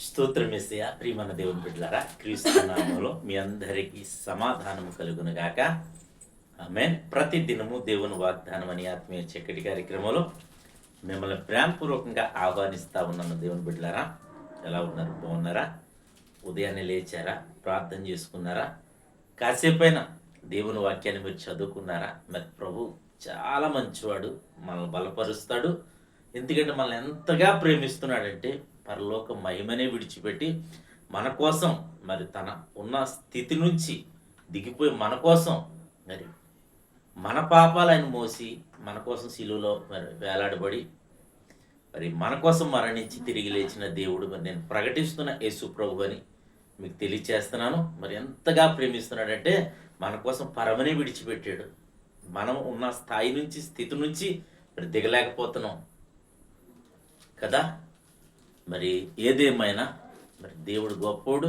స్తోత్రమేసయ్య ప్రియమైన దేవుని బిడ్డలారా, క్రీస్తు నామములో మీ అందరికీ సమాధానము కలుగును గాక. ఆమేన్. ప్రతి దినము దేవుని వాగ్దానం అని ఆత్మీయ చక్కటి కార్యక్రమంలో మిమ్మల్ని ప్రేమపూర్వకంగా ఆహ్వానిస్తా ఉన్నాను. దేవుని బిడ్డలారా, ఎలా ఉన్నారు? బాగున్నారా? ఉదయాన్నే లేచారా? ప్రార్థన చేసుకున్నారా? కాసేపైనా దేవుని వాక్యాన్ని మీరు చదువుకున్నారా? మరి ప్రభు చాలా మంచివాడు, మనల్ని బలపరుస్తాడు. ఎందుకంటే మనల్ని ఎంతగా ప్రేమిస్తున్నాడంటే పరలోక మహిమనే విడిచిపెట్టి మన కోసం, మరి తన ఉన్న స్థితి నుంచి దిగిపోయి మన కోసం, మరి మన పాపాలు ఆయన మోసి మన కోసం శిలువలో మరి వేలాడబడి మరి మన కోసం మరణించి తిరిగి లేచిన దేవుడు, మరి నేను ప్రకటిస్తున్న యేసు ప్రభు అని మీకు తెలియచేస్తున్నాను. మరి ఎంతగా ప్రేమిస్తున్నాడంటే మన కోసం పరమనే విడిచిపెట్టాడు. మనం ఉన్న స్థాయి నుంచి, స్థితి నుంచి మరి దిగలేకపోతున్నాం కదా. మరి ఏదేమైనా మరి దేవుడు గొప్పోడు.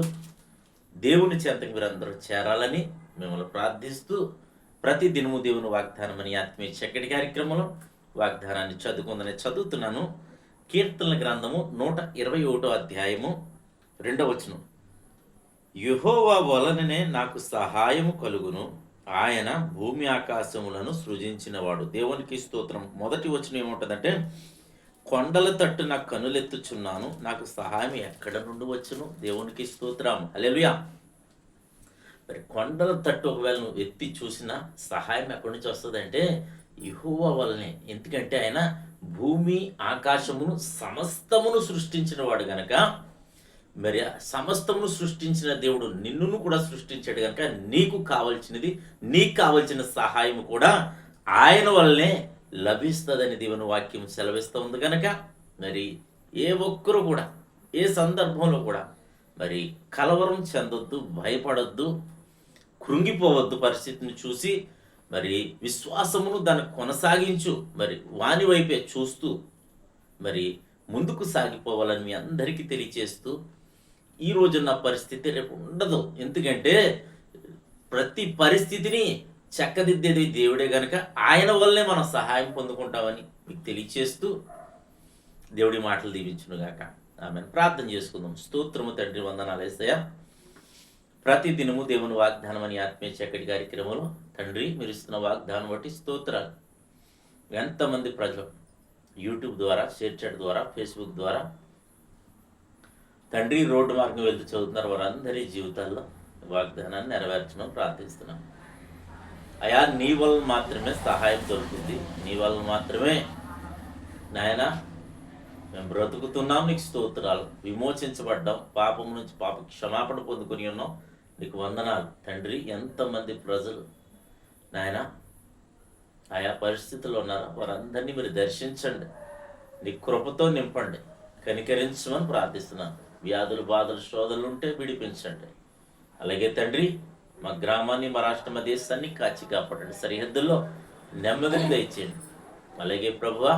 దేవుని చెంతకు మీరు అందరూ చేరాలని మిమ్మల్ని ప్రార్థిస్తూ ప్రతి దినము దేవుని వాగ్దానం అని ఆత్మీయ చక్కటి కార్యక్రమంలో వాగ్దానాన్ని చదువుతున్నాను. కీర్తనల గ్రంథము 121 అధ్యాయము 2వ వచనం. యెహోవా వలననే నాకు సహాయము కలుగును, ఆయన భూమి ఆకాశములను సృజించినవాడు. దేవునికి స్తోత్రం. మొదటి వచనం ఏముంటుందంటే, కొండల తట్టు నాకు కనులెత్తుచున్నాను, నాకు సహాయం ఎక్కడ నుండి వచ్చును. దేవునికి స్తోత్రం. హల్లెలూయా. మరి కొండల తట్టు ఒకవేళ నువ్వు ఎత్తి చూసినా సహాయం ఎక్కడి నుంచి వస్తుందంటే యెహోవా వల్లనే. ఎందుకంటే ఆయన భూమి ఆకాశమును సమస్తమును సృష్టించిన వాడు గనక, మరి సమస్తమును సృష్టించిన దేవుడు నిన్నును కూడా సృష్టించాడు కనుక నీకు కావలసిన సహాయం కూడా ఆయన వల్లనే లభిస్తుందని దేవుని వాక్యం సెలవిస్తూ ఉంది కనుక, మరి ఏ ఒక్కరు కూడా ఏ సందర్భంలో కూడా మరి కలవరం చెందొద్దు, భయపడొద్దు, కృంగిపోవద్దు. పరిస్థితిని చూసి మరి విశ్వాసమును దాన్ని కొనసాగించు, మరి వాని వైపే చూస్తూ మరి ముందుకు సాగిపోవాలని మీ అందరికీ తెలియచేస్తూ, ఈ రోజున్న పరిస్థితి రేపు ఉండదు. ఎందుకంటే ప్రతి పరిస్థితిని చక్కదిద్దేది దేవుడే గనక ఆయన వల్లనే మనం సహాయం పొందుకుంటామని మీకు తెలియచేస్తూ దేవుడి మాటలు దీవించునుగాక. ఆమెను. ప్రార్థన చేసుకుందాం. స్తోత్రము తండ్రి, వందనాలు యేసయ్యా. ప్రతి దినము దేవుని వాగ్దానం అని ఆత్మీయ చక్కటి కార్యక్రమంలో తండ్రి మీరు ఇస్తున్న వాగ్దానం బట్టి స్తోత్రాలు. ఎంతమంది ప్రజలు యూట్యూబ్ ద్వారా, షేర్ చాట్ ద్వారా, ఫేస్బుక్ ద్వారా తండ్రి రోడ్డు మార్గం వెళ్తూ చదువుతున్నారు, వారందరి జీవితాల్లో వాగ్దానాన్ని నెరవేర్చమని ప్రార్థిస్తున్నాం. అయా, నీ వల్ల మాత్రమే సహాయం దొరుకుతుంది, నీ వల్ల మాత్రమే నాయన మేము బ్రతుకుతున్నాం. నీకు స్తోత్రాలు. విమోచించబడ్డాం, పాపం నుంచి పాప క్షమాపణ పొందుకొని ఉన్నాం. నీకు వందనాలు తండ్రి. ఎంతమంది ప్రజలు నాయన ఆయా పరిస్థితుల్లో ఉన్నారో వారందరినీ మీరు దర్శించండి, నీ కృపతో నింపండి, కనికరించమని ప్రార్థిస్తున్నాను. వ్యాధులు, బాధలు, శోధనలు ఉంటే విడిపించండి. అలాగే తండ్రి, మా గ్రామాన్ని, మా రాష్ట్ర, మా దేశాన్ని కాచి కాపాడండి. సరిహద్దుల్లో నెమ్మదిని దయచేయండి. అలాగే ప్రభువా,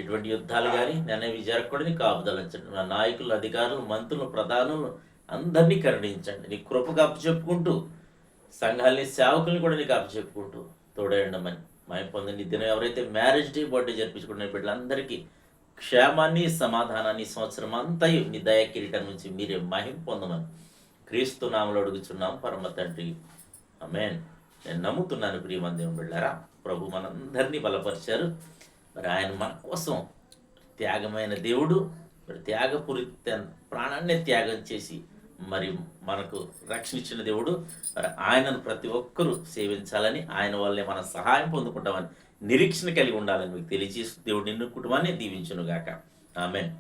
ఇటువంటి యుద్ధాలు కానీ నేను జరగకూడని కాపుదలించండి. మా నాయకులు, అధికారులు, మంత్రులు, ప్రధానులు అందరినీ కరుణించండి. నీ కృపకు అప్పచెప్పుకుంటూ సంఘాలని, సేవకుల్ని కూడా నీకు అప్పచెప్పుకుంటూ తోడేయండమని మహిమ పొందండి. ఈ దినం ఎవరైతే మ్యారేజ్ డే, బర్త్డే జరిపించుకునే బిడ్డలందరికీ క్షేమాన్ని, సమాధానాన్ని సంవత్సరం అంతయు నీ దయా కిరీటం నుంచి మీరే మహిమ పొందమని క్రీస్తు నామములో అడుగుచున్నాం పరమ తండ్రి. ఆమేన్. నేను నమ్ముతున్నాను ప్రియమైన దేవుని బిడ్డలారా, ప్రభు మనందరినీ బలపరిచారు. మరి ఆయన మన కోసం త్యాగమైన దేవుడు. మరి త్యాగపూరిత ప్రాణాన్ని త్యాగం చేసి మరి మనకు రక్షణ ఇచ్చిన దేవుడు. మరి ఆయనను ప్రతి ఒక్కరూ సేవించాలని, ఆయన వల్లే మనం సహాయం పొందుకుంటామని నిరీక్షణ కలిగి ఉండాలని మీకు తెలియజేస్తూ దేవుడు నిన్ను కుటుంబాన్ని దీవించునుగాక. ఆమేన్.